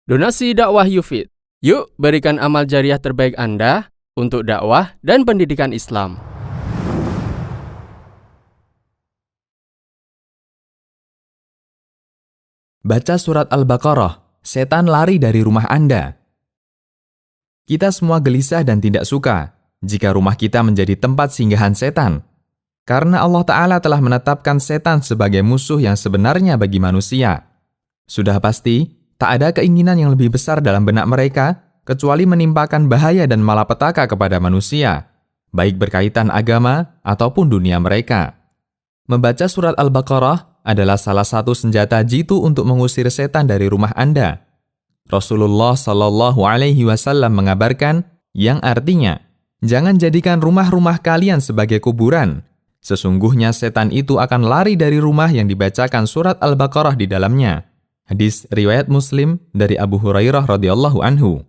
Donasi dakwah Yufid. Yuk berikan amal jariah terbaik Anda untuk dakwah dan pendidikan Islam. Baca surat Al-Baqarah, setan lari dari rumah Anda. Kita semua gelisah dan tidak suka jika rumah kita menjadi tempat singgahan setan. Karena Allah Ta'ala telah menetapkan setan sebagai musuh yang sebenarnya bagi manusia. Sudah pasti, tak ada keinginan yang lebih besar dalam benak mereka kecuali menimpakan bahaya dan malapetaka kepada manusia, baik berkaitan agama ataupun dunia mereka. Membaca surat Al-Baqarah adalah salah satu senjata jitu untuk mengusir setan dari rumah Anda. Rasulullah Shallallahu Alaihi Wasallam mengabarkan yang artinya, jangan jadikan rumah-rumah kalian sebagai kuburan. Sesungguhnya setan itu akan lari dari rumah yang dibacakan surat Al-Baqarah di dalamnya. Hadis riwayat Muslim dari Abu Hurairah radhiyallahu anhu.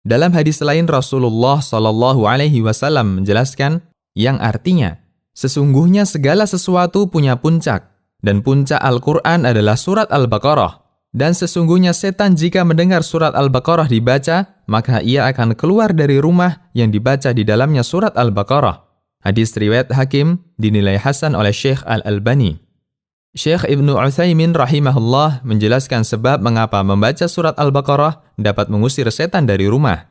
Dalam hadis lain Rasulullah Shallallahu Alaihi Wasallam menjelaskan yang artinya, sesungguhnya segala sesuatu punya puncak, dan puncak Al-Quran adalah surat Al-Baqarah. Dan sesungguhnya setan jika mendengar surat Al-Baqarah dibaca, maka ia akan keluar dari rumah yang dibaca di dalamnya surat Al-Baqarah. Hadis riwayat Hakim dinilai hasan oleh Syekh Al-Albani. Syekh Ibnu Utsaimin rahimahullah menjelaskan sebab mengapa membaca surat Al-Baqarah dapat mengusir setan dari rumah.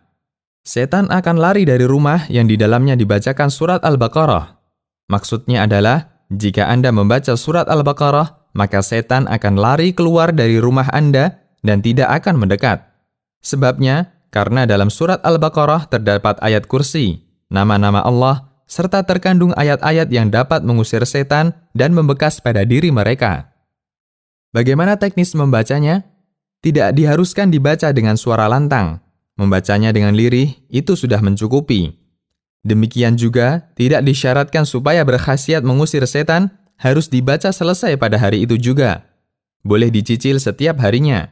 Setan akan lari dari rumah yang di dalamnya dibacakan surat Al-Baqarah. Maksudnya adalah, jika Anda membaca surat Al-Baqarah, maka setan akan lari keluar dari rumah Anda dan tidak akan mendekat. Sebabnya, karena dalam surat Al-Baqarah terdapat ayat kursi, nama-nama Allah, serta terkandung ayat-ayat yang dapat mengusir setan dan membekas pada diri mereka. Bagaimana teknis membacanya? Tidak diharuskan dibaca dengan suara lantang. Membacanya dengan lirih itu sudah mencukupi. Demikian juga, tidak disyaratkan supaya berkhasiat mengusir setan harus dibaca selesai pada hari itu juga. Boleh dicicil setiap harinya.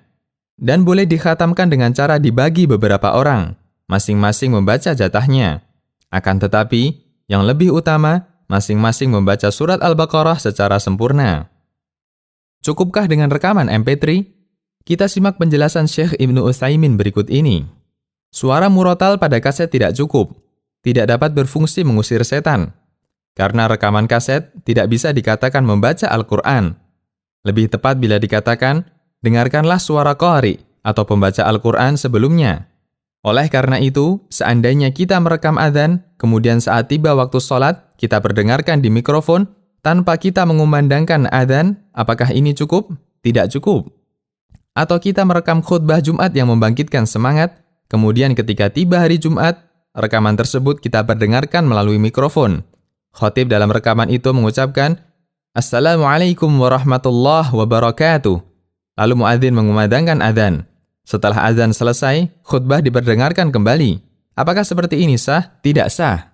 Dan boleh dikhatamkan dengan cara dibagi beberapa orang, masing-masing membaca jatahnya. Akan tetapi, yang lebih utama, masing-masing membaca surat Al-Baqarah secara sempurna. Cukupkah dengan rekaman MP3? Kita simak penjelasan Syekh Ibnu Utsaimin berikut ini. Suara murotal pada kaset tidak cukup, tidak dapat berfungsi mengusir setan. Karena rekaman kaset tidak bisa dikatakan membaca Al-Quran. Lebih tepat bila dikatakan, dengarkanlah suara qari atau pembaca Al-Quran sebelumnya. Oleh karena itu, seandainya kita merekam adzan, kemudian saat tiba waktu sholat, kita perdengarkan di mikrofon, tanpa kita mengumandangkan adzan, apakah ini cukup? Tidak cukup. Atau kita merekam khutbah Jumat yang membangkitkan semangat, kemudian ketika tiba hari Jumat, rekaman tersebut kita perdengarkan melalui mikrofon. Khatib dalam rekaman itu mengucapkan, Assalamualaikum warahmatullahi wabarakatuh. Lalu muadzin mengumandangkan adzan. Setelah azan selesai, khutbah diperdengarkan kembali. Apakah seperti ini sah? Tidak sah.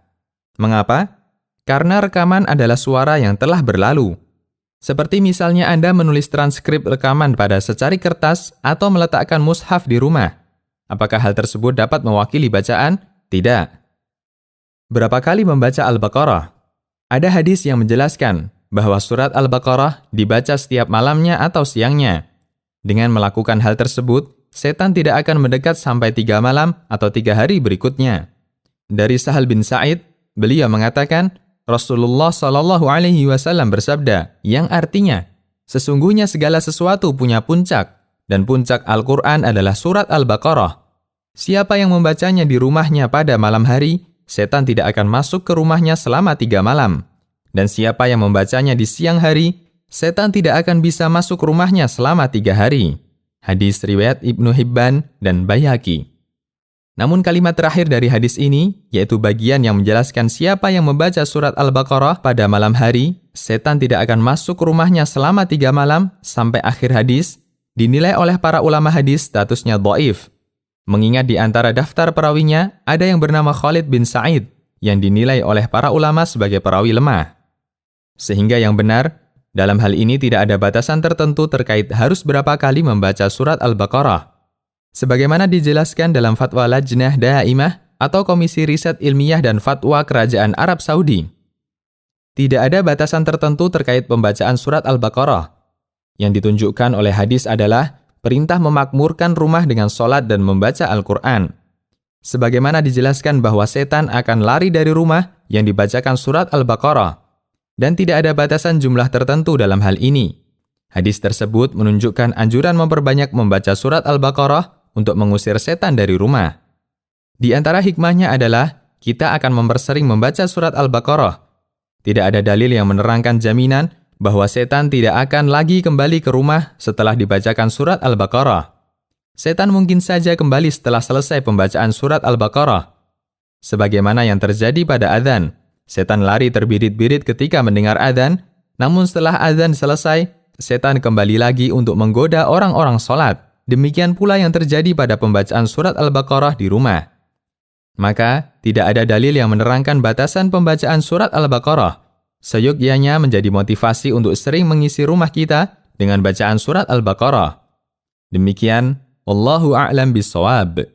Mengapa? Karena rekaman adalah suara yang telah berlalu. Seperti misalnya Anda menulis transkrip rekaman pada secari kertas atau meletakkan mushaf di rumah. Apakah hal tersebut dapat mewakili bacaan? Tidak. Berapa kali membaca Al-Baqarah? Ada hadis yang menjelaskan bahwa surat Al-Baqarah dibaca setiap malamnya atau siangnya. Dengan melakukan hal tersebut, setan tidak akan mendekat sampai 3 malam atau 3 hari berikutnya. Dari Sahal bin Sa'id, beliau mengatakan, Rasulullah Shallallahu Alaihi Wasallam bersabda, yang artinya, sesungguhnya segala sesuatu punya puncak, dan puncak Al-Quran adalah surat Al-Baqarah. Siapa yang membacanya di rumahnya pada malam hari, setan tidak akan masuk ke rumahnya selama 3 malam. Dan siapa yang membacanya di siang hari, setan tidak akan bisa masuk rumahnya selama 3 hari. Hadis riwayat Ibnu Hibban dan Baihaqi. Namun kalimat terakhir dari hadis ini, yaitu bagian yang menjelaskan siapa yang membaca surat Al-Baqarah pada malam hari, setan tidak akan masuk rumahnya selama 3 malam sampai akhir hadis, dinilai oleh para ulama hadis statusnya dhaif. Mengingat di antara daftar perawinya, ada yang bernama Khalid bin Sa'id, yang dinilai oleh para ulama sebagai perawi lemah. Sehingga yang benar, dalam hal ini tidak ada batasan tertentu terkait harus berapa kali membaca surat Al-Baqarah. Sebagaimana dijelaskan dalam Fatwa Lajnah Daimah atau Komisi Riset Ilmiah dan Fatwa Kerajaan Arab Saudi. Tidak ada batasan tertentu terkait pembacaan surat Al-Baqarah. Yang ditunjukkan oleh hadis adalah perintah memakmurkan rumah dengan sholat dan membaca Al-Quran. Sebagaimana dijelaskan bahwa setan akan lari dari rumah yang dibacakan surat Al-Baqarah, dan tidak ada batasan jumlah tertentu dalam hal ini. Hadis tersebut menunjukkan anjuran memperbanyak membaca surat Al-Baqarah untuk mengusir setan dari rumah. Di antara hikmahnya adalah kita akan mempersering membaca surat Al-Baqarah. Tidak ada dalil yang menerangkan jaminan bahwa setan tidak akan lagi kembali ke rumah setelah dibacakan surat Al-Baqarah. Setan mungkin saja kembali setelah selesai pembacaan surat Al-Baqarah. Sebagaimana yang terjadi pada adzan, setan lari terbirit-birit ketika mendengar adzan, namun setelah adzan selesai, setan kembali lagi untuk menggoda orang-orang sholat. Demikian pula yang terjadi pada pembacaan surat Al-Baqarah di rumah. Maka, tidak ada dalil yang menerangkan batasan pembacaan surat Al-Baqarah. Seyogyanya menjadi motivasi untuk sering mengisi rumah kita dengan bacaan surat Al-Baqarah. Demikian, wallahu a'lam bishawab.